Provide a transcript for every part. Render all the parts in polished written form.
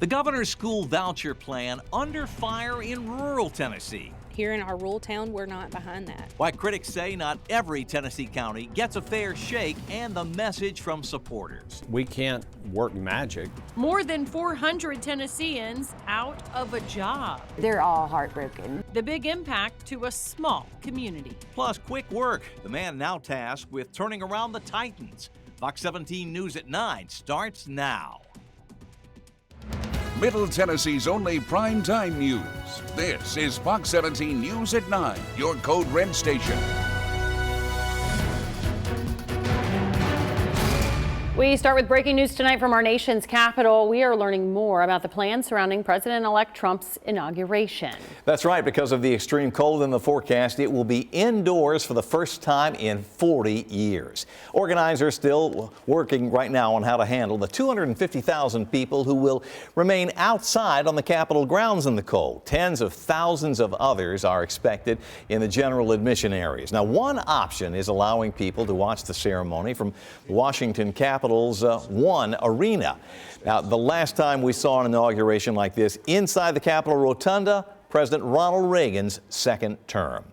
The governor's school voucher plan under fire in rural Tennessee. Here in our rural town, we're not behind that. Why critics say not every Tennessee county gets a fair shake, and the message from supporters. We can't work magic. More than 400 Tennesseans out of a job. They're all heartbroken. The big impact to a small community. Plus, quick work. The man now tasked with turning around the Titans. Fox 17 News at 9 starts now. Middle Tennessee's only primetime news. This is Fox 17 News at 9, your Code Red station. We start with breaking news tonight from our nation's capital. We are learning more about the plans surrounding President-elect Trump's inauguration. That's right. Because of the extreme cold in the forecast, it will be indoors for the first time in 40 years. Organizers still working right now on how to handle the 250,000 people who will remain outside on the Capitol grounds in the cold. Tens of thousands of others are expected in the general admission areas. Now, one option is allowing people to watch the ceremony from Washington Capitol One Arena. Now, the last time we saw an inauguration like this inside the Capitol Rotunda, President Ronald Reagan's second term.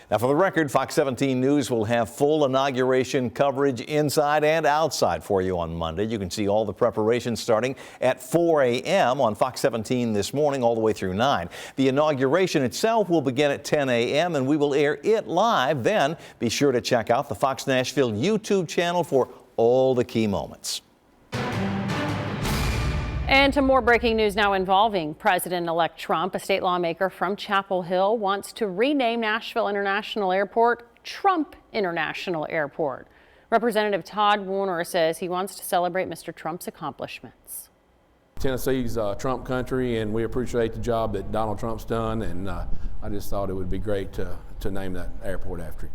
Now, for the record, Fox 17 News will have full inauguration coverage inside and outside for you on Monday. You can see all the preparations starting at 4 a.m. on Fox 17 this morning all the way through 9. The inauguration itself will begin at 10 a.m. and we will air it live. Then be sure to check out the Fox Nashville YouTube channel for all the key moments. And to more breaking news now involving President-elect Trump. A state lawmaker from Chapel Hill wants to rename Nashville International Airport Trump International Airport. Representative Todd Warner says he wants to celebrate Mr. Trump's accomplishments. Tennessee's Trump country, and we appreciate the job that Donald Trump's done, and I just thought it would be great to name that airport after him.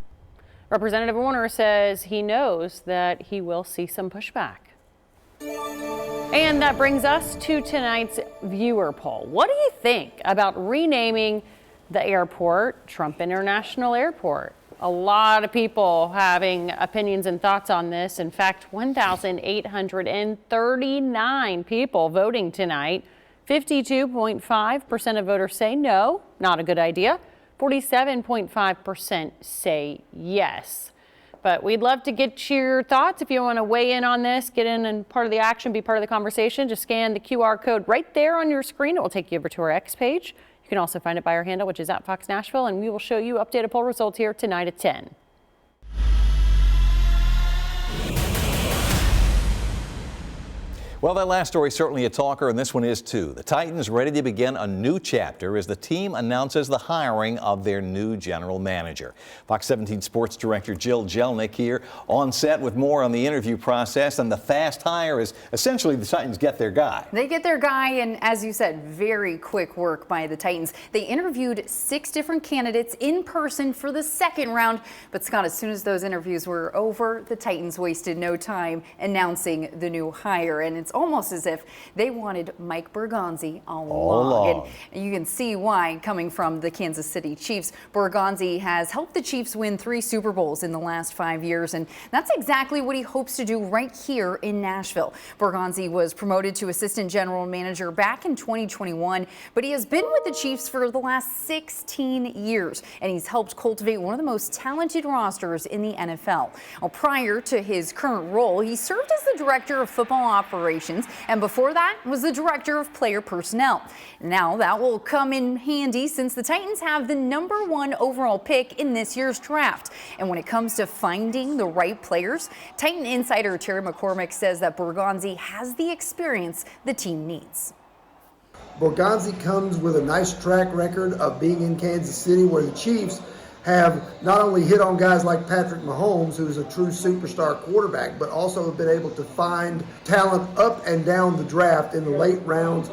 Representative Warner says he knows that he will see some pushback. And that brings us to tonight's viewer poll. What do you think about renaming the airport Trump International Airport? A lot of people having opinions and thoughts on this. In fact, 1,839 people voting tonight. 52.5% of voters say no, not a good idea. 47.5% say yes. But we'd love to get your thoughts. If you want to weigh in on this, get in and part of the action, be part of the conversation, just scan the QR code right there on your screen. It will take you over to our X page. You can also find it by our handle, which is at Fox Nashville, and we will show you updated poll results here tonight at 10. Well, that last story is certainly a talker, and this one is too. The Titans ready to begin a new chapter as the team announces the hiring of their new general manager. Fox 17 Sports Director Jill Jelnick here on set with more on the interview process, and the fast hire is essentially the Titans get their guy. They get their guy, and as you said, very quick work by the Titans. They interviewed 6 different candidates in person for the second round, but Scott, as soon as those interviews were over, the Titans wasted no time announcing the new hire, and it's almost as if they wanted Mike Bergonzi all along. And you can see why, coming from the Kansas City Chiefs. Bergonzi has helped the Chiefs win 3 Super Bowls in the last 5 years, and that's exactly what he hopes to do right here in Nashville. Bergonzi was promoted to assistant general manager back in 2021, but he has been with the Chiefs for the last 16 years, and he's helped cultivate one of the most talented rosters in the NFL. Well, prior to his current role, he served as the director of football operations, and before that was the director of player personnel. Now that will come in handy since the Titans have the #1 overall pick in this year's draft. And when it comes to finding the right players, Titan insider Terry McCormick says that Bergonzi has the experience the team needs. Bergonzi comes with a nice track record of being in Kansas City, where the Chiefs have not only hit on guys like Patrick Mahomes, who's a true superstar quarterback, but also have been able to find talent up and down the draft in the late rounds.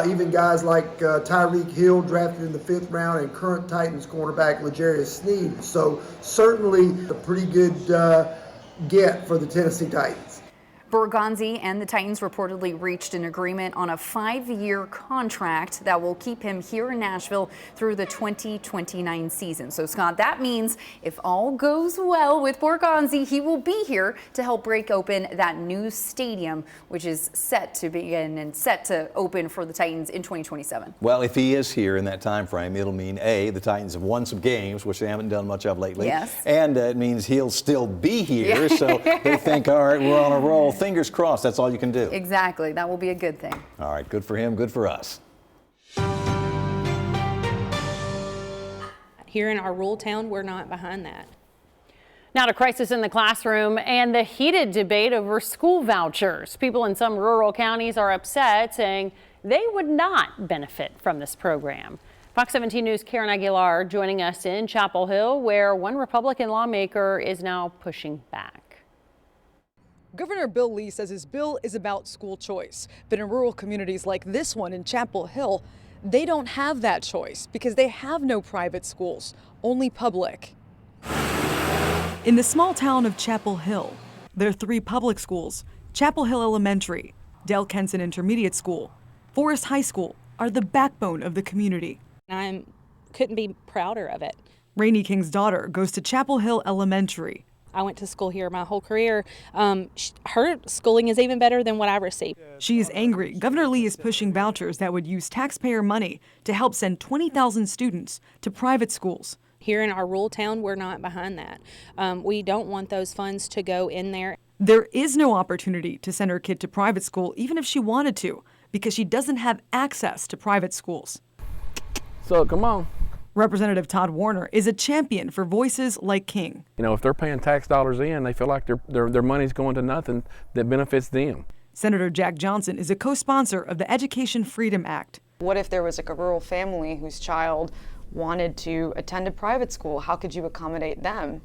Even guys like Tyreek Hill, drafted in the 5th round, and current Titans cornerback L'Jarius Sneed. So certainly a pretty good get for the Tennessee Titans. Borgonzi and the Titans reportedly reached an agreement on a 5-year contract that will keep him here in Nashville through the 2029 season. So, Scott, that means if all goes well with Borgonzi, he will be here to help break open that new stadium, which is set to begin and set to open for the Titans in 2027. Well, if he is here in that time frame, it'll mean A, the Titans have won some games, which they haven't done much of lately. Yes. And it means he'll still be here. So they think, all right, we're on a roll. Fingers crossed, that's all you can do. Exactly. That will be a good thing. All right, good for him, good for us. Here in our rural town, we're not behind that. Now to crisis in the classroom and the heated debate over school vouchers. People in some rural counties are upset, saying they would not benefit from this program. Fox 17 News' Karen Aguilar joining us in Chapel Hill, where one Republican lawmaker is now pushing back. Governor Bill Lee says his bill is about school choice, but in rural communities like this one in Chapel Hill, they don't have that choice because they have no private schools, only public. In the small town of Chapel Hill, there are 3 public schools. Chapel Hill Elementary, Dale Kenson Intermediate School, Forest High School are the backbone of the community. I couldn't be prouder of it. Rainey King's daughter goes to Chapel Hill Elementary. I went to school here my whole career. Her schooling is even better than what I received. She is angry. Governor Lee is pushing vouchers that would use taxpayer money to help send 20,000 students to private schools. Here in our rural town, we're not behind that. We don't want those funds to go in there. There is no opportunity to send her kid to private school, even if she wanted to, because she doesn't have access to private schools. So come on. Representative Todd Warner is a champion for voices like King. You know, if they're paying tax dollars in, they feel like their money's going to nothing that benefits them. Senator Jack Johnson is a co-sponsor of the Education Freedom Act. What if there was like a rural family whose child wanted to attend a private school? How could you accommodate them?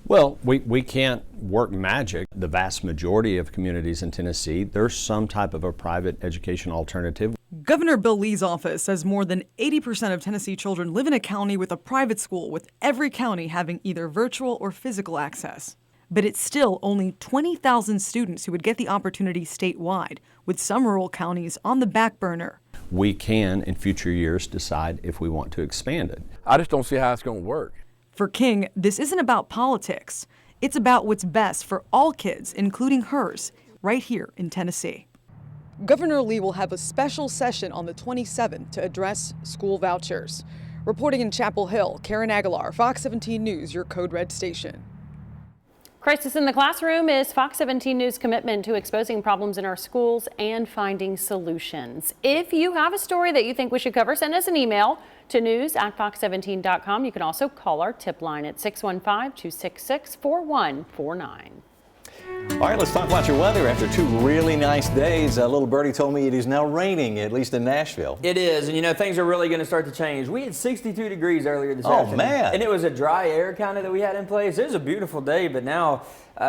Well, we can't work magic. The vast majority of communities in Tennessee, there's some type of a private education alternative. Governor Bill Lee's office says more than 80% of Tennessee children live in a county with a private school, with every county having either virtual or physical access. But it's still only 20,000 students who would get the opportunity statewide, with some rural counties on the back burner. We can, in future years, decide if we want to expand it. I just don't see how it's going to work. For King, this isn't about politics. It's about what's best for all kids, including hers, right here in Tennessee. Governor Lee will have a special session on the 27th to address school vouchers. Reporting in Chapel Hill, Karen Aguilar, Fox 17 News, your Code Red station. Crisis in the Classroom is Fox 17 News' commitment to exposing problems in our schools and finding solutions. If you have a story that you think we should cover, send us an email to news@fox17.com. You can also call our tip line at 615-266-4149. All right, let's talk about your weather after 2 really nice days. Little birdie told me it is now raining, at least in Nashville. It is, and you know, things are really going to start to change. We had 62 degrees earlier this afternoon. Oh, man. And it was a dry air kind of that we had in place. It was a beautiful day, but now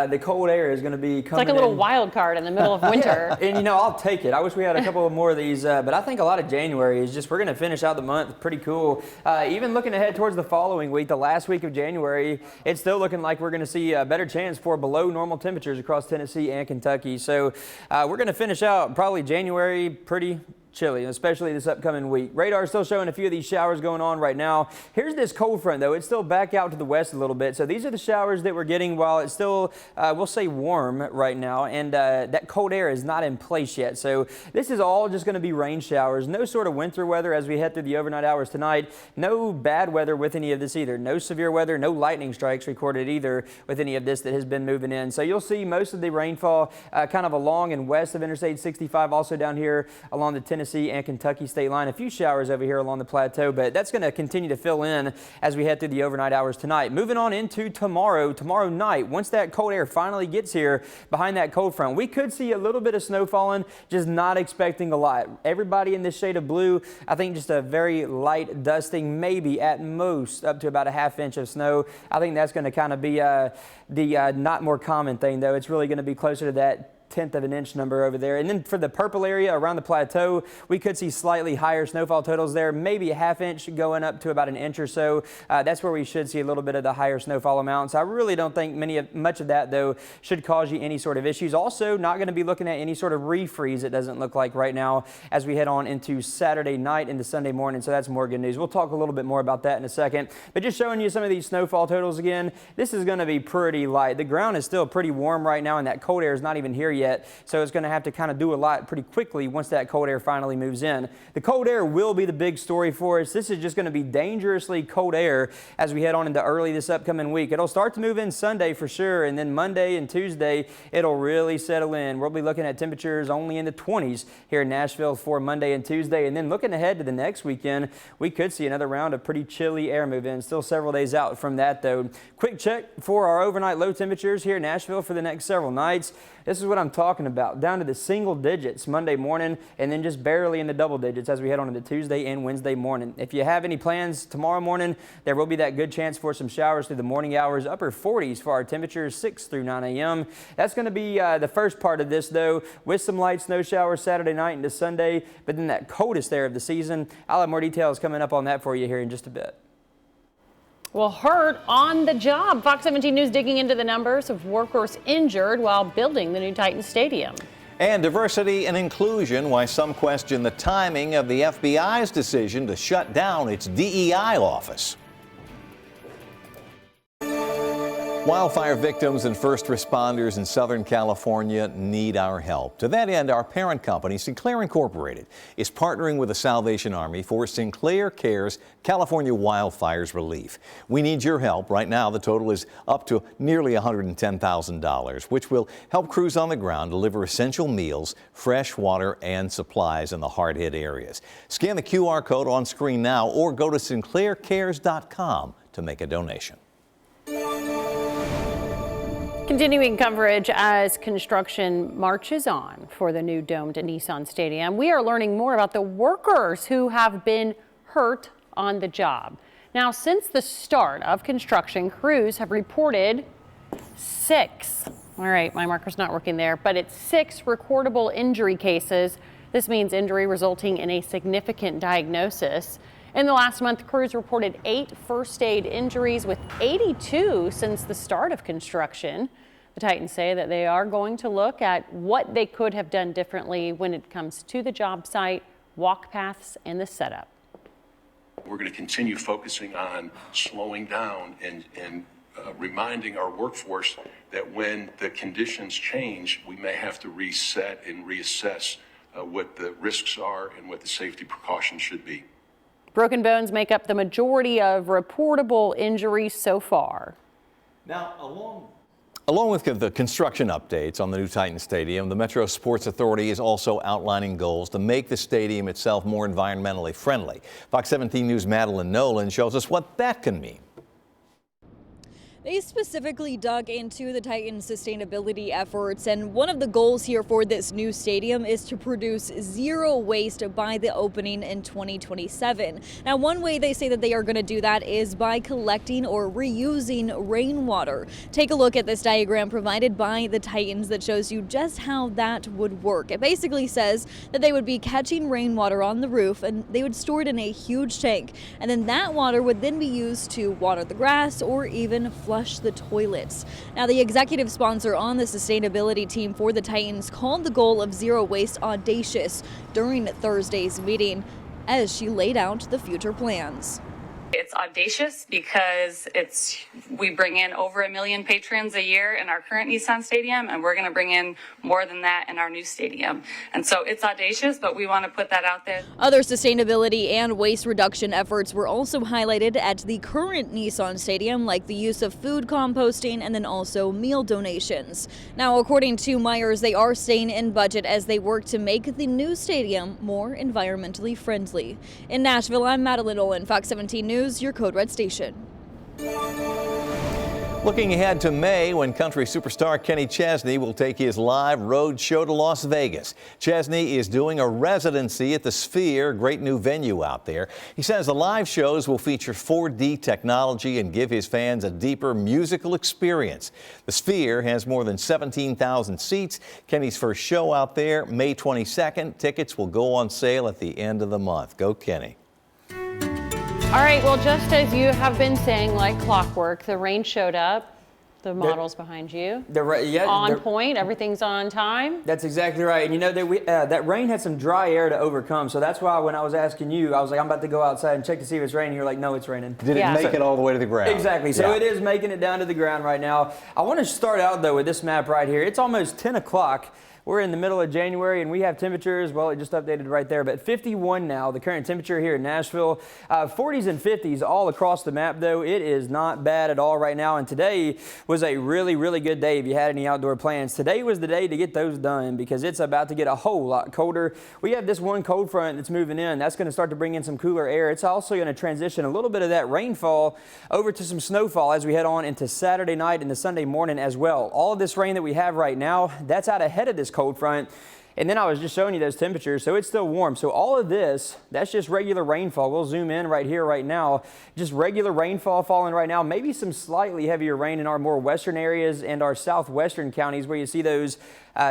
the cold air is going to be coming in. It's like a little wild card in the middle of winter. Yeah. And you know, I'll take it. I wish we had a couple more of these, but I think a lot of January is just, we're going to finish out the month pretty cool. Even looking ahead towards the following week, the last week of January, it's still looking like we're going to see a better chance for below normal temperatures across Tennessee and Kentucky. So we're going to finish out probably January pretty chilly, especially this upcoming week. Radar is still showing a few of these showers going on right now. Here's this cold front, though. It's still back out to the west a little bit. So these are the showers that we're getting while it's still, we'll say, warm right now. And that cold air is not in place yet. So this is all just going to be rain showers. No sort of winter weather as we head through the overnight hours tonight. No bad weather with any of this either. No severe weather, no lightning strikes recorded either with any of this that has been moving in. So you'll see most of the rainfall kind of along and west of Interstate 65, also down here along the Tennessee and Kentucky state line. A few showers over here along the plateau, but that's going to continue to fill in as we head through the overnight hours tonight. Moving on into tomorrow night, once that cold air finally gets here behind that cold front, we could see a little bit of snow falling, just not expecting a lot. Everybody in this shade of blue, I think just a very light dusting, maybe at most up to about a ½ inch of snow. I think that's going to kind of be the not more common thing, though. It's really going to be closer to that tenth of an inch number over there. And then for the purple area around the plateau, we could see slightly higher snowfall totals there, maybe a ½ inch going up to about an inch or so. That's where we should see a little bit of the higher snowfall amounts. I really don't think much of that, though, should cause you any sort of issues. Also, not going to be looking at any sort of refreeze, it doesn't look like right now, as we head on into Saturday night into Sunday morning. So that's more good news. We'll talk a little bit more about that in a second. But just showing you some of these snowfall totals again, this is going to be pretty light. The ground is still pretty warm right now, and that cold air is not even here yet. So it's going to have to kind of do a lot pretty quickly once that cold air finally moves in. The cold air will be the big story for us. This is just going to be dangerously cold air as we head on into early this upcoming week. It'll start to move in Sunday for sure, and then Monday and Tuesday it'll really settle in. We'll be looking at temperatures only in the 20s here in Nashville for Monday and Tuesday, and then looking ahead to the next weekend, we could see another round of pretty chilly air move in. Still several days out from that, though. Quick check for our overnight low temperatures here in Nashville for the next several nights. This is what I'm talking about, down to the single digits Monday morning, and then just barely in the double digits as we head on into Tuesday and Wednesday morning. If you have any plans tomorrow morning, there will be that good chance for some showers through the morning hours, upper 40s for our temperatures, 6 through 9 a.m. That's going to be the first part of this, though, with some light snow showers Saturday night into Sunday, but then that coldest there of the season. I'll have more details coming up on that for you here in just a bit. Well, hurt on the job. Fox 17 News digging into the numbers of workers injured while building the new Titan Stadium. And diversity and inclusion, why some question the timing of the FBI's decision to shut down its DEI office. Wildfire victims and first responders in Southern California need our help. To that end, our parent company, Sinclair Incorporated, is partnering with the Salvation Army for Sinclair Cares California Wildfires Relief. We need your help. Right now, the total is up to nearly $110,000, which will help crews on the ground deliver essential meals, fresh water, and supplies in the hard-hit areas. Scan the QR code on screen now or go to sinclaircares.com to make a donation. Continuing coverage as construction marches on for the new domed Nissan Stadium. We are learning more about the workers who have been hurt on the job. Now, since the start of construction, crews have reported 6. All right, my marker's not working there, but it's 6 recordable injury cases. This means injury resulting in a significant diagnosis. In the last month, crews reported 8 first aid injuries, with 82 since the start of construction. The Titans say that they are going to look at what they could have done differently when it comes to the job site, walk paths, and the setup. We're going to continue focusing on slowing down and reminding our workforce that when the conditions change, we may have to reset and reassess what the risks are and what the safety precautions should be. Broken bones make up the majority of reportable injuries so far. Now, along with the construction updates on the new Titan Stadium, the Metro Sports Authority is also outlining goals to make the stadium itself more environmentally friendly. Fox 17 News' Madeline Nolan shows us what that can mean. They specifically dug into the Titans' sustainability efforts, and one of the goals here for this new stadium is to produce zero waste by the opening in 2027. Now, one way they say that they are going to do that is by collecting or reusing rainwater. Take a look at this diagram provided by the Titans that shows you just how that would work. It basically says that they would be catching rainwater on the roof and they would store it in a huge tank, and then that water would then be used to water the grass or even flush the toilets. Now, the executive sponsor on the sustainability team for the Titans called the goal of zero waste audacious during Thursday's meeting as she laid out the future plans. It's audacious because we bring in over 1 million patrons a year in our current Nissan Stadium, and we're going to bring in more than that in our new stadium. And so it's audacious, but we want to put that out there. Other sustainability and waste reduction efforts were also highlighted at the current Nissan Stadium, like the use of food composting and then also meal donations. Now, according to Myers, they are staying in budget as they work to make the new stadium more environmentally friendly. In Nashville, I'm Madeline Nolan, Fox 17 News, your Code Red station. Looking ahead to May, when country superstar Kenny Chesney will take his live road show to Las Vegas. Chesney is doing a residency at the Sphere, great new venue out there. He says the live shows will feature 4D technology and give his fans a deeper musical experience. The Sphere has more than 17,000 seats. Kenny's first show out there, May 22nd. Tickets will go on sale at the end of the month. Go Kenny. All right, well, just as you have been saying, like clockwork, the rain showed up. The models behind you. On point, everything's on time. That's exactly right. And you know, that rain had some dry air to overcome. So that's why when I was asking you, I was like, I'm about to go outside and check to see if it's raining. You're like, no, it's raining. Did it make it all the way to the ground? Exactly. So it is making it down to the ground right now. I want to start out, though, with this map right here. It's almost 10 o'clock. We're in the middle of January, and we have temperatures, well, it just updated right there, but 51 now, the current temperature here in Nashville. 40s and 50s all across the map, though. It is not bad at all right now, and today was a really, really good day if you had any outdoor plans. Today was the day to get those done because it's about to get a whole lot colder. We have this one cold front that's moving in. That's going to start to bring in some cooler air. It's also going to transition a little bit of that rainfall over to some snowfall as we head on into Saturday night and the Sunday morning as well. All of this rain that we have right now, that's out ahead of this cold front. And then I was just showing you those temperatures, so it's still warm. So all of this, that's just regular rainfall. We'll zoom in right here right now. Just regular rainfall falling right now. Maybe some slightly heavier rain in our more western areas and our southwestern counties where you see those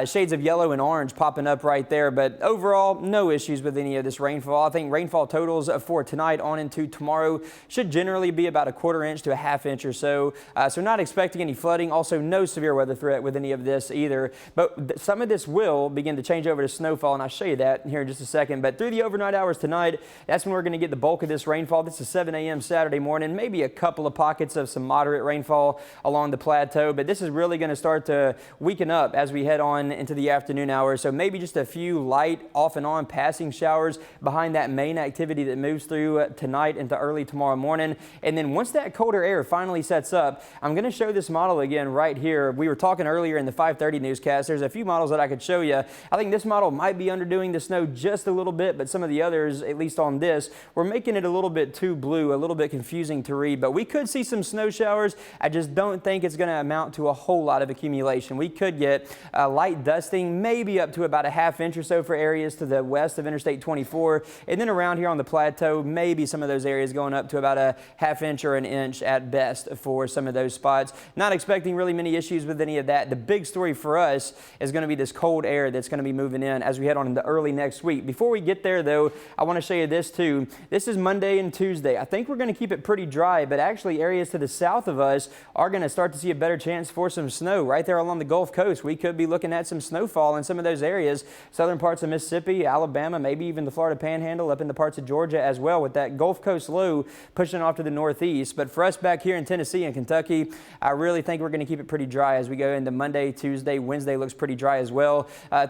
shades of yellow and orange popping up right there. But overall, no issues with any of this rainfall. I think rainfall totals for tonight on into tomorrow should generally be about a quarter inch to a half inch or so. So not expecting any flooding. Also, no severe weather threat with any of this either. But some of this will begin to change over to snowfall, and I'll show you that here in just a second. But through the overnight hours tonight, that's when we're going to get the bulk of this rainfall. This is 7 a.m. Saturday morning, maybe a couple of pockets of some moderate rainfall along the plateau. But this is really going to start to weaken up as we head on into the afternoon hours. So maybe just a few light off and on passing showers behind that main activity that moves through tonight into early tomorrow morning. And then once that colder air finally sets up, I'm going to show this model again right here. We were talking earlier in the 5:30 newscast. There's a few models that I could show you. I think this model might be underdoing the snow just a little bit, but some of the others, at least on this, we're making it a little bit too blue, a little bit confusing to read. But we could see some snow showers. I just don't think it's going to amount to a whole lot of accumulation. We could get light dusting, maybe up to about a half inch or so for areas to the west of Interstate 24. And then around here on the plateau, maybe some of those areas going up to about a half inch or an inch at best for some of those spots. Not expecting really many issues with any of that. The big story for us is going to be this cold air that's going to be moving in as we head on into early next week. Before we get there, though, I want to show you this too. This is Monday and Tuesday. I think we're going to keep it pretty dry, but actually areas to the south of us are going to start to see a better chance for some snow. Right there along the Gulf Coast, we could be looking at some snowfall in some of those areas. Southern parts of Mississippi, Alabama, maybe even the Florida Panhandle, up into parts of Georgia as well, with that Gulf Coast low pushing off to the northeast. But for us back here in Tennessee and Kentucky, I really think we're going to keep it pretty dry as we go into Monday, Tuesday. Wednesday looks pretty dry as well.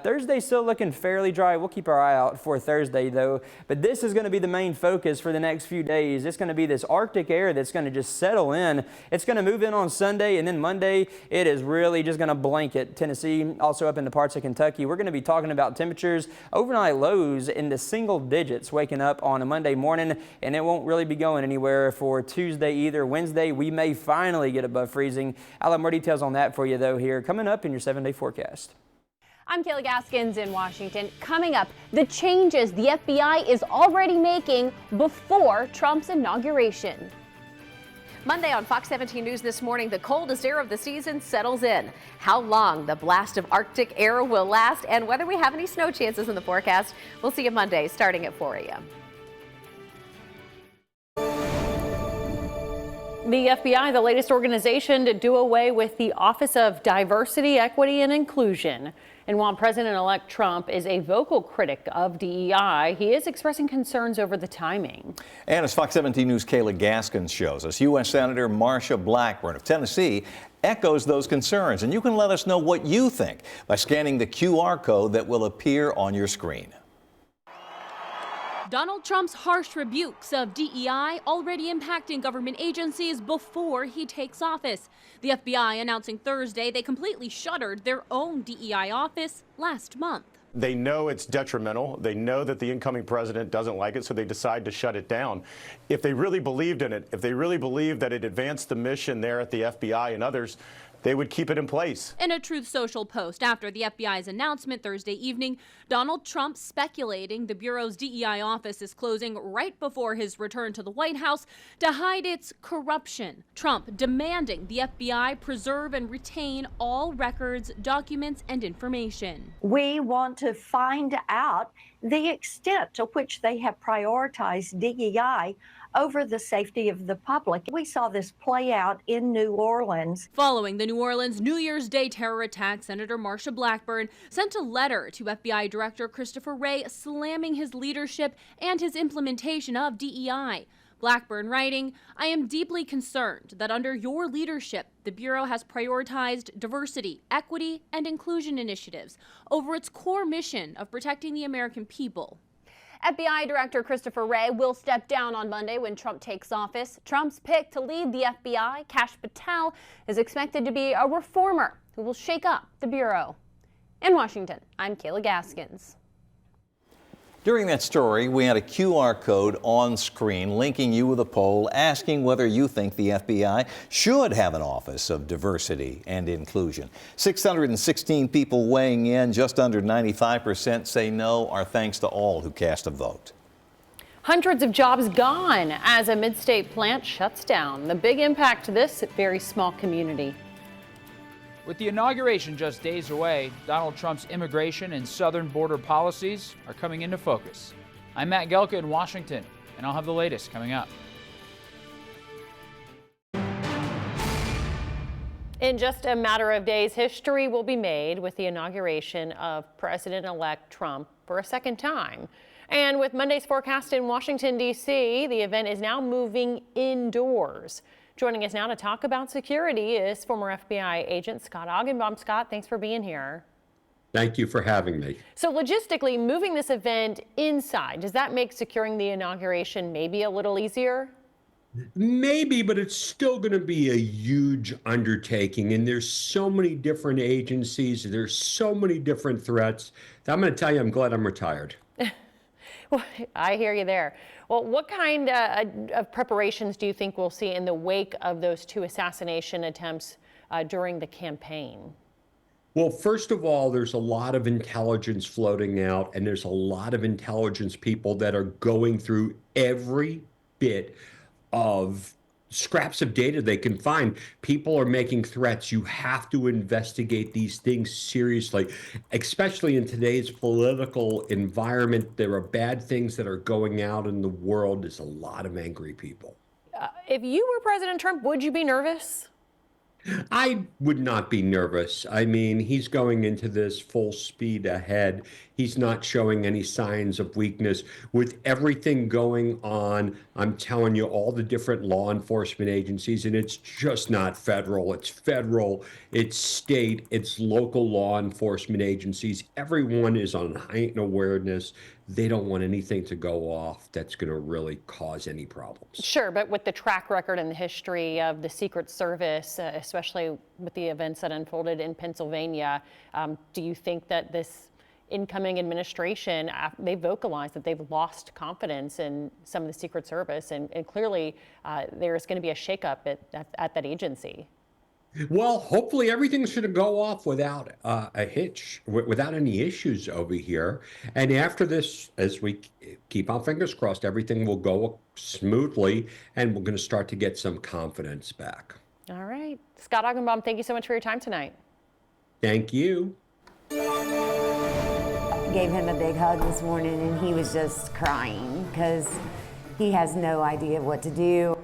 Thursday still looking fairly dry. We'll keep our eye out for Thursday, though. But this is going to be the main focus for the next few days. It's going to be this Arctic air that's going to just settle in. It's going to move in on Sunday, and then Monday, it is really just going to blanket Tennessee, also up into parts of Kentucky. We're going to be talking about temperatures, overnight lows in the single digits waking up on a Monday morning, and it won't really be going anywhere for Tuesday either. Wednesday, we may finally get above freezing. I'll have more details on that for you, though, here coming up in your 7-day forecast. I'm Kayla Gaskins in Washington. Coming up, the changes the FBI is already making before Trump's inauguration. Monday on Fox 17 News this morning, the coldest air of the season settles in. How long the blast of Arctic air will last and whether we have any snow chances in the forecast, we'll see you Monday starting at 4 a.m. The FBI, the latest organization to do away with the Office of Diversity, Equity, and Inclusion. And while President-elect Trump is a vocal critic of DEI, he is expressing concerns over the timing. And as Fox 17 News' Kayla Gaskins shows us, U.S. Senator Marsha Blackburn of Tennessee echoes those concerns. And you can let us know what you think by scanning the QR code that will appear on your screen. Donald Trump's harsh rebukes of DEI already impacting government agencies before he takes office. The FBI announcing Thursday they completely shuttered their own DEI office last month. They know it's detrimental. They know that the incoming president doesn't like it, so they decide to shut it down. If they really believed in it, if they really believed that it advanced the mission there at the FBI and others, they would keep it in place. In a Truth Social post after the FBI's announcement Thursday evening, Donald Trump speculating the Bureau's DEI office is closing right before his return to the White House to hide its corruption. Trump demanding the FBI preserve and retain all records, documents, and information. We want to find out the extent to which they have prioritized DEI over the safety of the public. We saw this play out in New Orleans. Following the New Orleans New Year's Day terror attack, Senator Marsha Blackburn sent a letter to FBI Director Christopher Wray slamming his leadership and his implementation of DEI. Blackburn writing, "I am deeply concerned that under your leadership, the Bureau has prioritized diversity, equity, and inclusion initiatives over its core mission of protecting the American people." FBI Director Christopher Wray will step down on Monday when Trump takes office. Trump's pick to lead the FBI, Kash Patel, is expected to be a reformer who will shake up the Bureau. In Washington, I'm Kayla Gaskins. During that story, we had a QR code on screen linking you with a poll asking whether you think the FBI should have an Office of Diversity and Inclusion. 616 people weighing in, just under 95% say no. Our thanks to all who cast a vote. Hundreds of jobs gone as a mid-state plant shuts down. The big impact to this very small community. With the inauguration just days away, Donald Trump's immigration and southern border policies are coming into focus. I'm Matt Gelka in Washington, and I'll have the latest coming up. In just a matter of days, history will be made with the inauguration of President-elect Trump for a second time. And with Monday's forecast in Washington, D.C., the event is now moving indoors. Joining us now to talk about security is former FBI agent Scott Augenbaum. Scott, thanks for being here. Thank you for having me. So logistically, moving this event inside, does that make securing the inauguration maybe a little easier? Maybe, but it's still going to be a huge undertaking. And there's so many different agencies. There's so many different threats. I'm going to tell you, I'm glad I'm retired. Well, I hear you there. Well, what kind of preparations do you think we'll see in the wake of those two assassination attempts during the campaign? Well, first of all, there's a lot of intelligence floating out, and there's a lot of intelligence people that are going through every bit of scraps of data they can find. People are making threats. You have to investigate these things seriously, especially in today's political environment. There are bad things that are going out in the world. There's a lot of angry people. If you were President Trump, would you be nervous? I would not be nervous. I mean, he's going into this full speed ahead. He's not showing any signs of weakness. With everything going on, I'm telling you, all the different law enforcement agencies, and it's just not federal. It's federal, it's state, it's local law enforcement agencies. Everyone is on heightened awareness. They don't want anything to go off that's going to really cause any problems. Sure, but with the track record and the history of the Secret Service, especially with the events that unfolded in Pennsylvania, do you think that this incoming administration, they vocalized that they've lost confidence in some of the Secret Service, and clearly there's going to be a shakeup at that agency? Well, hopefully everything should go off without a hitch, without any issues over here. And after this, as we keep our fingers crossed, everything will go smoothly, and we're going to start to get some confidence back. All right. Scott Augenbaum, thank you so much for your time tonight. Thank you. I gave him a big hug this morning, and he was just crying because he has no idea what to do.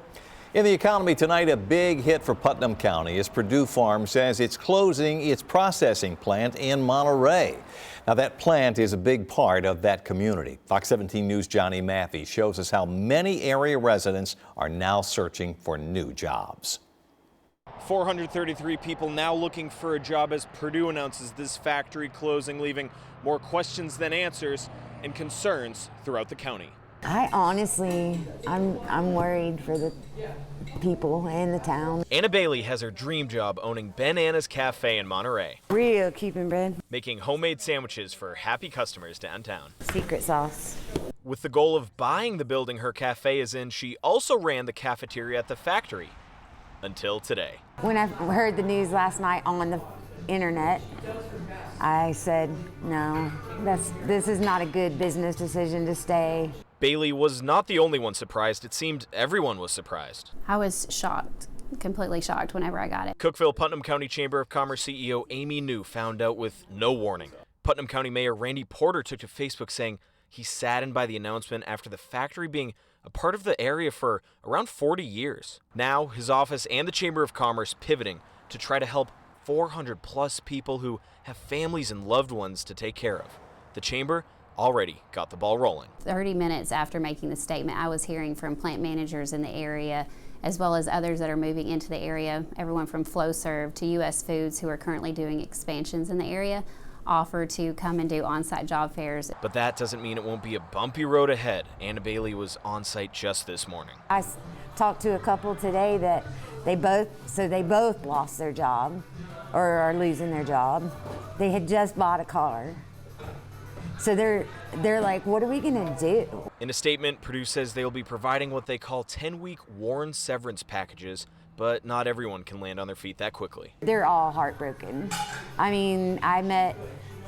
In the economy tonight, a big hit for Putnam County as Purdue Farm says it's closing its processing plant in Monterey. Now, that plant is a big part of that community. Fox 17 News' Johnny Mathey shows us how many area residents are now searching for new jobs. 433 people now looking for a job as Purdue announces this factory closing, leaving more questions than answers and concerns throughout the county. I honestly, I'm worried for the people in the town. Anna Bailey has her dream job owning Ben Anna's Cafe in Monterey. Real keeping bread. Making homemade sandwiches for happy customers downtown. Secret sauce. With the goal of buying the building her cafe is in, she also ran the cafeteria at the factory. Until today. When I heard the news last night on the internet, I said, no, this is not a good business decision to stay. Bailey was not the only one surprised. It seemed everyone was surprised. I was shocked, completely shocked whenever I got it. Cookeville-Putnam County Chamber of Commerce CEO Amy New found out with no warning. Putnam County Mayor Randy Porter took to Facebook saying he's saddened by the announcement after the factory being a part of the area for around 40 years. Now, his office and the Chamber of Commerce pivoting to try to help 400 plus people who have families and loved ones to take care of. The Chamber already got the ball rolling. 30 minutes after making the statement, I was hearing from plant managers in the area, as well as others that are moving into the area, everyone from FlowServe to US Foods, who are currently doing expansions in the area, offer to come and do on-site job fairs. But that doesn't mean it won't be a bumpy road ahead. Anna Bailey was on-site just this morning. I talked to a couple today that they both lost their job or are losing their job. They had just bought a car. So they're like, what are we gonna do? In a statement, Purdue says they will be providing what they call 10-week WARN severance packages, but not everyone can land on their feet that quickly. They're all heartbroken. I mean, I met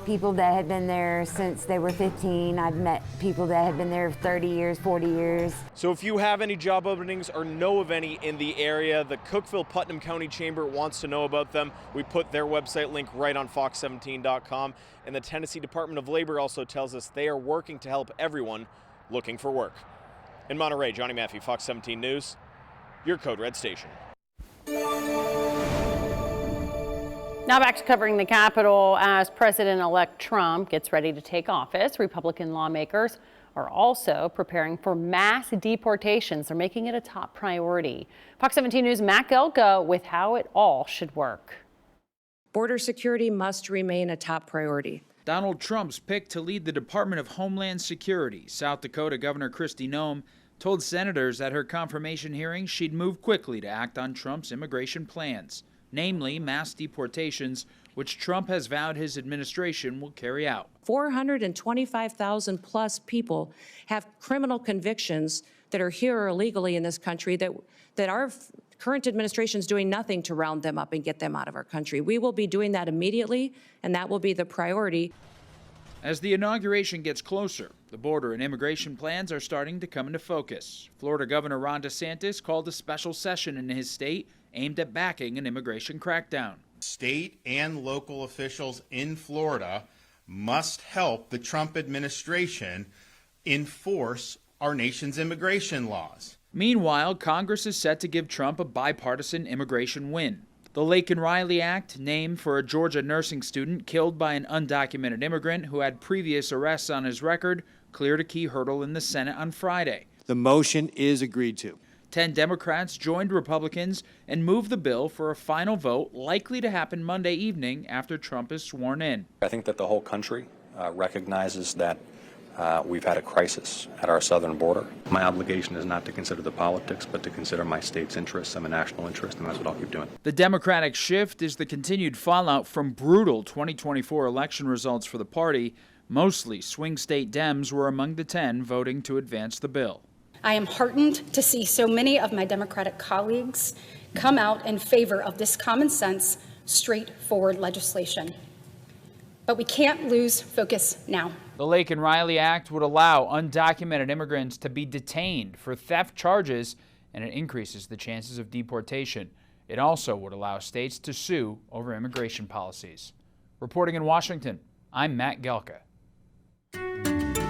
people that had been there since they were 15. I've met people that had been there 30 years, 40 years. So if you have any job openings or know of any in the area, the Cookeville-Putnam County Chamber wants to know about them. We put their website link right on fox17.com. And the Tennessee Department of Labor also tells us they are working to help everyone looking for work. In Monterey, Johnny Maffey, Fox 17 News, your Code Red station. Now back to covering the Capitol. As President-elect Trump gets ready to take office, Republican lawmakers are also preparing for mass deportations. They're making it a top priority. Fox 17 News' Matt Gelka with how it all should work. Border security must remain a top priority. Donald Trump's pick to lead the Department of Homeland Security. South Dakota Governor Kristi Noem told senators at her confirmation hearing she'd move quickly to act on Trump's immigration plans, namely mass deportations, which Trump has vowed his administration will carry out. 425,000 plus people have criminal convictions that are here illegally in this country that our current administration is doing nothing to round them up and get them out of our country. We will be doing that immediately, and that will be the priority. As the inauguration gets closer, the border and immigration plans are starting to come into focus. Florida Governor Ron DeSantis called a special session in his state aimed at backing an immigration crackdown. State and local officials in Florida must help the Trump administration enforce our nation's immigration laws. Meanwhile, Congress is set to give Trump a bipartisan immigration win. The Laken-Riley Act, named for a Georgia nursing student killed by an undocumented immigrant who had previous arrests on his record, cleared a key hurdle in the Senate on Friday. The motion is agreed to. 10 Democrats joined Republicans and moved the bill for a final vote likely to happen Monday evening after Trump is sworn in. I think that the whole country recognizes that we've had a crisis at our southern border. My obligation is not to consider the politics, but to consider my state's interests and my national interest, and that's what I'll keep doing. The Democratic shift is the continued fallout from brutal 2024 election results for the party. Mostly swing state Dems were among the 10 voting to advance the bill. I am heartened to see so many of my Democratic colleagues come out in favor of this common sense, straightforward legislation. But we can't lose focus now. The Laken-Riley Act would allow undocumented immigrants to be detained for theft charges, and it increases the chances of deportation. It also would allow states to sue over immigration policies. Reporting in Washington, I'm Matt Gelka.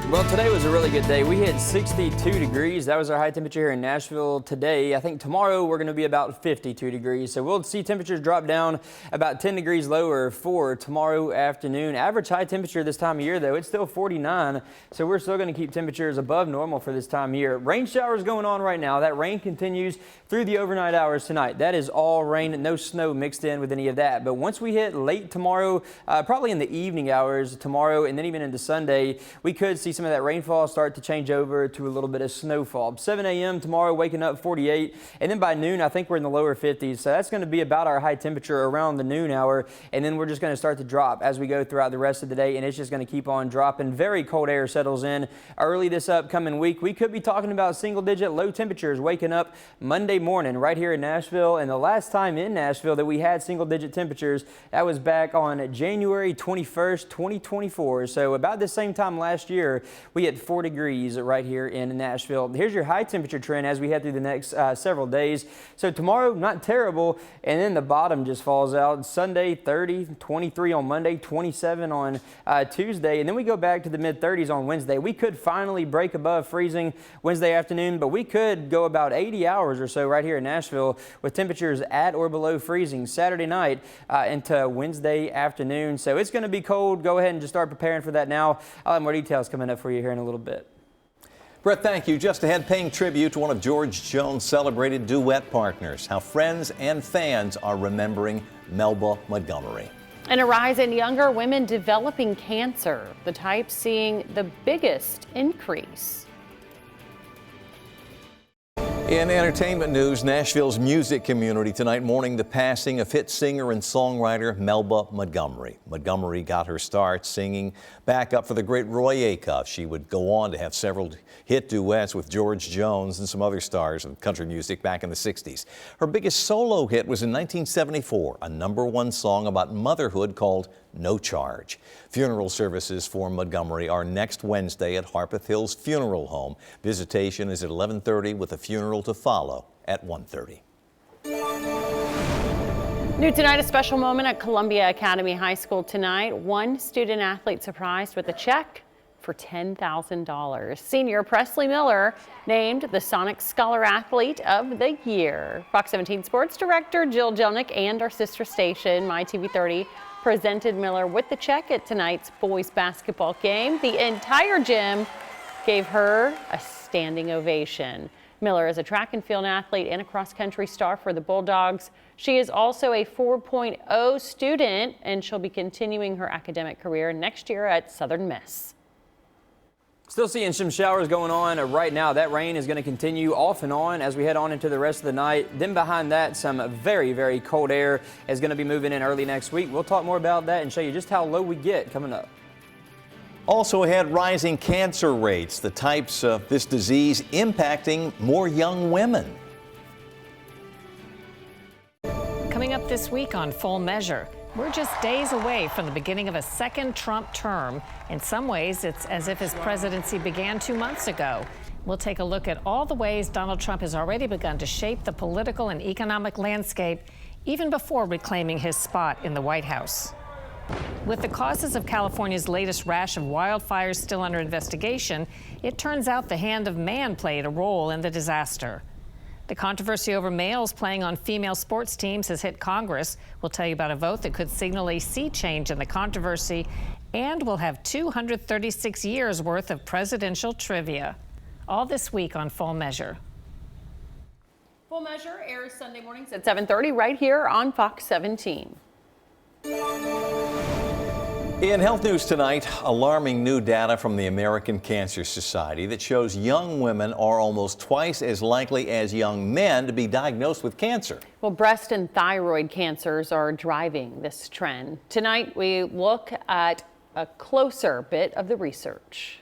Well, today was a really good day. We hit 62 degrees. That was our high temperature here in Nashville today. I think tomorrow we're going to be about 52 degrees. So we'll see temperatures drop down about 10 degrees lower for tomorrow afternoon. Average high temperature this time of year, though, it's still 49. So we're still going to keep temperatures above normal for this time of year. Rain showers going on right now. That rain continues through the overnight hours tonight. That is all rain, no snow mixed in with any of that. But once we hit late tomorrow, probably in the evening hours tomorrow and then even into Sunday, we could see some of that rainfall start to change over to a little bit of snowfall. 7 a.m. tomorrow, waking up 48, and then by noon, I think we're in the lower 50s. So that's going to be about our high temperature around the noon hour, and then we're just going to start to drop as we go throughout the rest of the day, and it's just going to keep on dropping. Very cold air settles in early this upcoming week. We could be talking about single-digit low temperatures waking up Monday morning right here in Nashville, and the last time in Nashville that we had single-digit temperatures, that was back on January 21st, 2024. So about the same time last year, we had 4 degrees right here in Nashville. Here's your high temperature trend as we head through the next several days. So tomorrow, not terrible, and then the bottom just falls out. Sunday, 30, 23 on Monday, 27 on Tuesday, and then we go back to the mid-30s on Wednesday. We could finally break above freezing Wednesday afternoon, but we could go about 80 hours or so right here in Nashville with temperatures at or below freezing Saturday night into Wednesday afternoon. So it's going to be cold. Go ahead and just start preparing for that now. I'll have more details coming up for you here in a little bit. Brett, thank you. Just ahead, paying tribute to one of George Jones' celebrated duet partners, how friends and fans are remembering Melba Montgomery. And a rise in younger women developing cancer, the type seeing the biggest increase. In entertainment news, Nashville's music community tonight mourning the passing of hit singer and songwriter Melba Montgomery. Montgomery got her start singing back up for the great Roy Acuff. She would go on to have several hit duets with George Jones and some other stars of country music back in the 60s. Her biggest solo hit was in 1974, a #1 song about motherhood called No Charge. Funeral services for Montgomery are next Wednesday at Harpeth Hills Funeral Home. Visitation is at 11:30 with a funeral to follow at 1:30. New tonight, a special moment at Columbia Academy High School tonight. One student athlete surprised with a check for $10,000. Senior Presley Miller named the Sonic Scholar Athlete of the Year. Fox 17 Sports Director Jill Jelnick and our sister station, MyTV30, presented Miller with the check at tonight's boys basketball game. The entire gym gave her a standing ovation. Miller is a track and field athlete and a cross-country star for the Bulldogs. She is also a 4.0 student, and she'll be continuing her academic career next year at Southern Miss. Still seeing some showers going on right now. That rain is going to continue off and on as we head on into the rest of the night. Then behind that, some very, very cold air is going to be moving in early next week. We'll talk more about that and show you just how low we get coming up. Also ahead, rising cancer rates, the types of this disease impacting more young women. Coming up this week on Full Measure, we're just days away from the beginning of a second Trump term. In some ways, it's as if his presidency began 2 months ago. We'll take a look at all the ways Donald Trump has already begun to shape the political and economic landscape, even before reclaiming his spot in the White House. With the causes of California's latest rash of wildfires still under investigation, it turns out the hand of man played a role in the disaster. The controversy over males playing on female sports teams has hit Congress. We'll tell you about a vote that could signal a sea change in the controversy, and we'll have 236 years worth of presidential trivia. All this week on Full Measure. Full Measure airs Sunday mornings at 7:30 right here on Fox 17. In health news tonight, alarming new data from the American Cancer Society that shows young women are almost twice as likely as young men to be diagnosed with cancer. Well, breast and thyroid cancers are driving this trend. Tonight, we look at a closer bit of the research.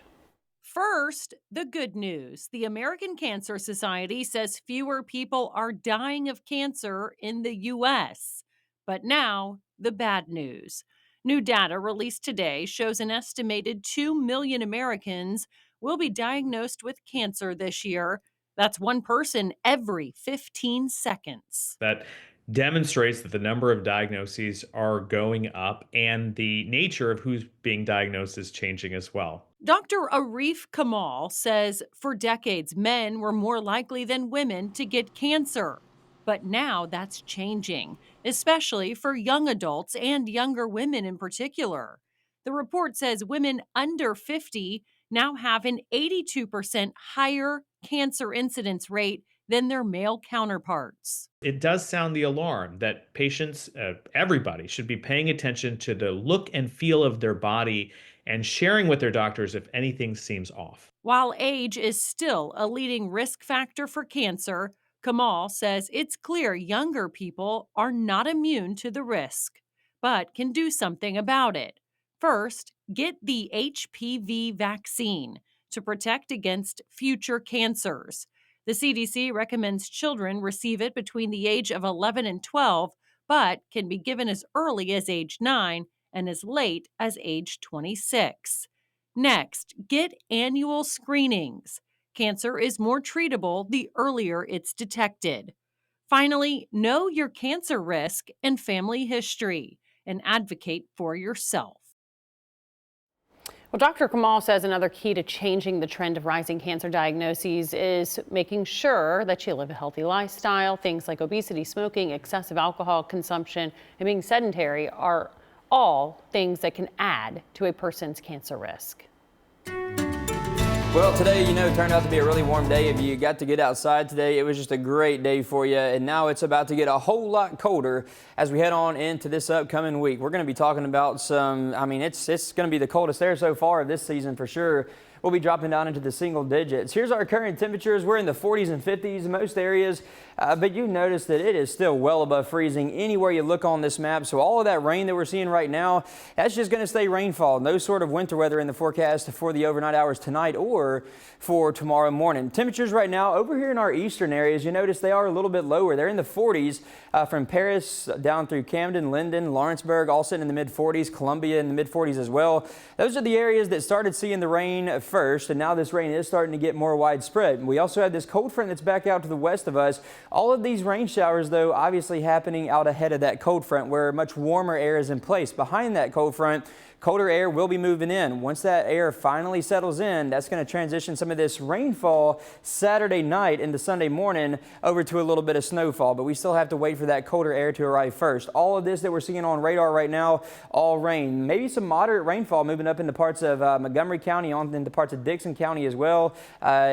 First, the good news. The American Cancer Society says fewer people are dying of cancer in the U.S. But now, the bad news. New data released today shows an estimated 2 million Americans will be diagnosed with cancer this year. That's one person every 15 seconds. That demonstrates that the number of diagnoses are going up and the nature of who's being diagnosed is changing as well. Dr. Arif Kamal says for decades, men were more likely than women to get cancer. But now that's changing, especially for young adults and younger women in particular. The report says women under 50 now have an 82% higher cancer incidence rate than their male counterparts. It does sound the alarm that patients, everybody should be paying attention to the look and feel of their body and sharing with their doctors if anything seems off. While age is still a leading risk factor for cancer, Kamal says it's clear younger people are not immune to the risk, but can do something about it. First, get the HPV vaccine to protect against future cancers. The CDC recommends children receive it between the age of 11 and 12, but can be given as early as age 9 and as late as age 26. Next, get annual screenings. Cancer is more treatable the earlier it's detected. Finally, know your cancer risk and family history and advocate for yourself. Well, Dr. Kamal says another key to changing the trend of rising cancer diagnoses is making sure that you live a healthy lifestyle. Things like obesity, smoking, excessive alcohol consumption, and being sedentary are all things that can add to a person's cancer risk. Well, today, turned out to be a really warm day. If you got to get outside today, it was just a great day for you. And now it's about to get a whole lot colder as we head on into this upcoming week. We're going to be talking about it's going to be the coldest there so far of this season for sure. We'll be dropping down into the single digits. Here's our current temperatures. We're in the 40s and 50s in most areas, but you notice that it is still well above freezing anywhere you look on this map. So all of that rain that we're seeing right now, that's just going to stay rainfall. No sort of winter weather in the forecast for the overnight hours tonight or for tomorrow morning. Temperatures right now over here in our eastern areas, you notice they are a little bit lower. They're in the 40s from Paris down through Camden, Linden, Lawrenceburg, all sitting in the mid-40s, Columbia in the mid-40s as well. Those are the areas that started seeing the rain first, and now this rain is starting to get more widespread. We also have this cold front that's back out to the west of us. All of these rain showers, though, obviously happening out ahead of that cold front where much warmer air is in place. Behind that cold front, colder air will be moving in. Once that air finally settles in, that's going to transition some of this rainfall Saturday night into Sunday morning over to a little bit of snowfall, but we still have to wait for that colder air to arrive first. All of this that we're seeing on radar right now, all rain. Maybe some moderate rainfall moving up into parts of Montgomery County, on into parts of Dickson County as well.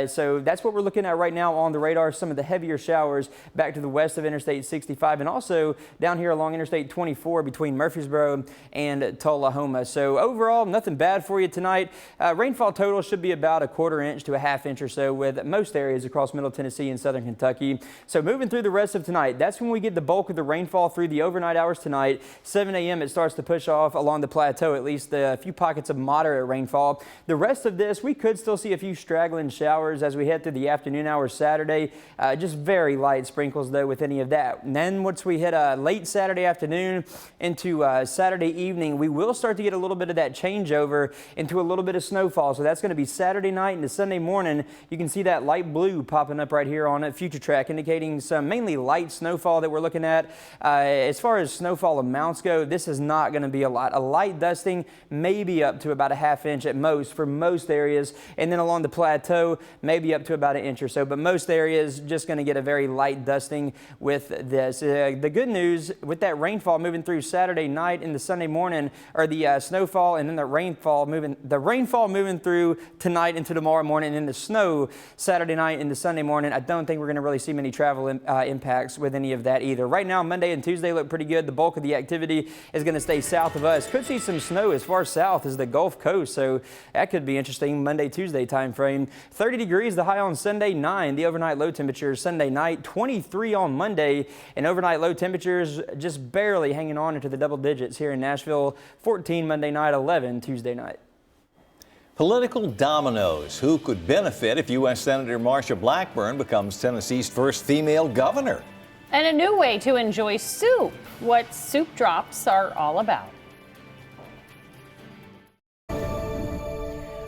So that's what we're looking at right now on the radar, some of the heavier showers back to the west of Interstate 65 and also down here along Interstate 24 between Murfreesboro and Tullahoma. So overall, nothing bad for you tonight. Rainfall total should be about a quarter-inch to a half-inch or so with most areas across Middle Tennessee and Southern Kentucky. So moving through the rest of tonight, that's when we get the bulk of the rainfall through the overnight hours tonight. 7 a.m. it starts to push off along the plateau, at least a few pockets of moderate rainfall. The rest of this, we could still see a few straggling showers as we head through the afternoon hours Saturday. Just very light sprinkles, though, with any of that. And then once we hit late Saturday afternoon into Saturday evening, we will start to get a little bit of that changeover into a little bit of snowfall. So that's going to be Saturday night into Sunday morning. You can see that light blue popping up right here on a future track, indicating some mainly light snowfall that we're looking at. As far as snowfall amounts go, this is not going to be a lot. A light dusting, maybe up to about a half-inch at most for most areas. And then along the plateau, maybe up to about an inch or so. But most areas just going to get a very light dusting with this. The good news with that rainfall moving through Saturday night into Sunday morning, or the snowfall and then the rainfall moving through tonight into tomorrow morning, and then the snow Saturday night into Sunday morning. I don't think we're going to really see many travel impacts with any of that either. Right now, Monday and Tuesday look pretty good. The bulk of the activity is going to stay south of us. Could see some snow as far south as the Gulf Coast, so that could be interesting Monday, Tuesday time frame. 30 degrees the high on Sunday, 9 the overnight low temperatures Sunday night, 23 on Monday, and overnight low temperatures just barely hanging on into the double digits here in Nashville. 14 Monday night, 11 Tuesday night. Political dominoes. Who could benefit if U.S. Senator Marsha Blackburn becomes Tennessee's first female governor? And a new way to enjoy soup. What soup drops are all about.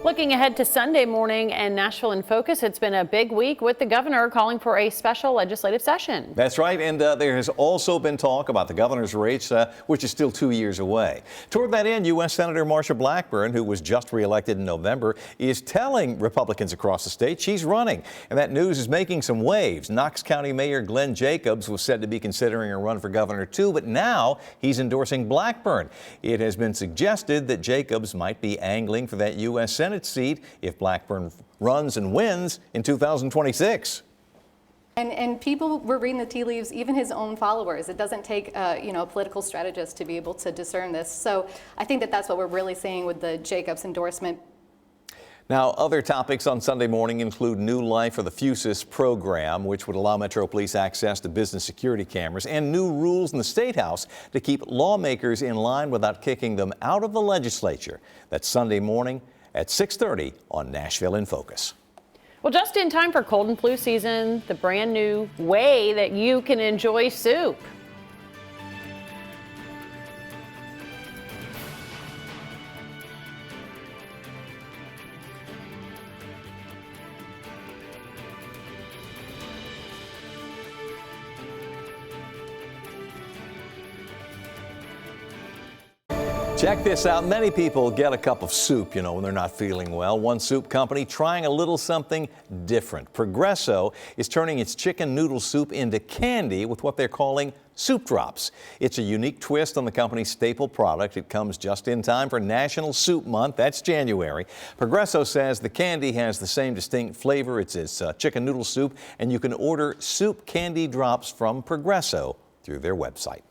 Looking ahead to Sunday morning and Nashville in focus, it's been a big week with the governor calling for a special legislative session. That's right, and there has also been talk about the governor's race, which is still 2 years away. Toward that end, U.S. Senator Marsha Blackburn, who was just reelected in November, is telling Republicans across the state she's running, and that news is making some waves. Knox County Mayor Glenn Jacobs was said to be considering a run for governor too, but now he's endorsing Blackburn. It has been suggested that Jacobs might be angling for that U.S. Senate seat if Blackburn runs and wins in 2026. And people were reading the tea leaves, even his own followers. It doesn't take a political strategist to be able to discern this. So I think that that's what we're really seeing with the Jacobs endorsement. Now, other topics on Sunday morning include new life for the FUSIS program, which would allow Metro Police access to business security cameras, and new rules in the State House to keep lawmakers in line without kicking them out of the legislature. That's Sunday morning at 6:30 on Nashville in Focus. Well, just in time for cold and flu season, the brand new way that you can enjoy soup. Check this out. Many people get a cup of soup, when they're not feeling well. One soup company trying a little something different. Progresso is turning its chicken noodle soup into candy with what they're calling soup drops. It's a unique twist on the company's staple product. It comes just in time for National Soup Month. That's January. Progresso says the candy has the same distinct flavor. It's chicken noodle soup, and you can order soup candy drops from Progresso through their website.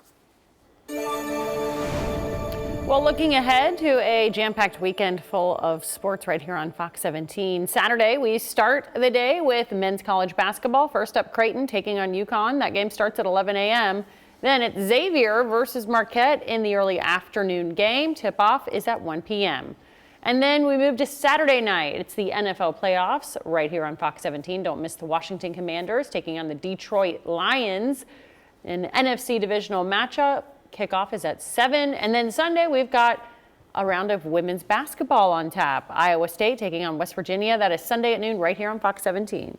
Well, looking ahead to a jam-packed weekend full of sports right here on Fox 17. Saturday, we start the day with men's college basketball. First up, Creighton taking on UConn. That game starts at 11 a.m. Then it's Xavier versus Marquette in the early afternoon game. Tip-off is at 1 p.m. And then we move to Saturday night. It's the NFL playoffs right here on Fox 17. Don't miss the Washington Commanders taking on the Detroit Lions. An NFC divisional matchup. Kickoff is at 7. And then Sunday, we've got a round of women's basketball on tap. Iowa State taking on West Virginia. That is Sunday at noon right here on Fox 17.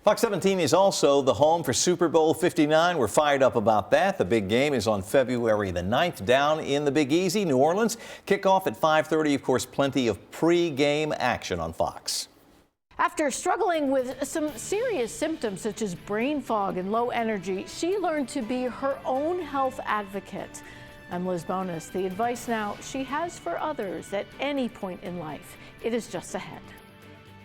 Fox 17 is also the home for Super Bowl 59. We're fired up about that. The big game is on February the 9th down in the Big Easy, New Orleans. Kickoff at 5:30. Of course, plenty of pre-game action on Fox. After struggling with some serious symptoms such as brain fog and low energy, she learned to be her own health advocate. I'm Liz Bonus. The advice now she has for others at any point in life. It is just ahead.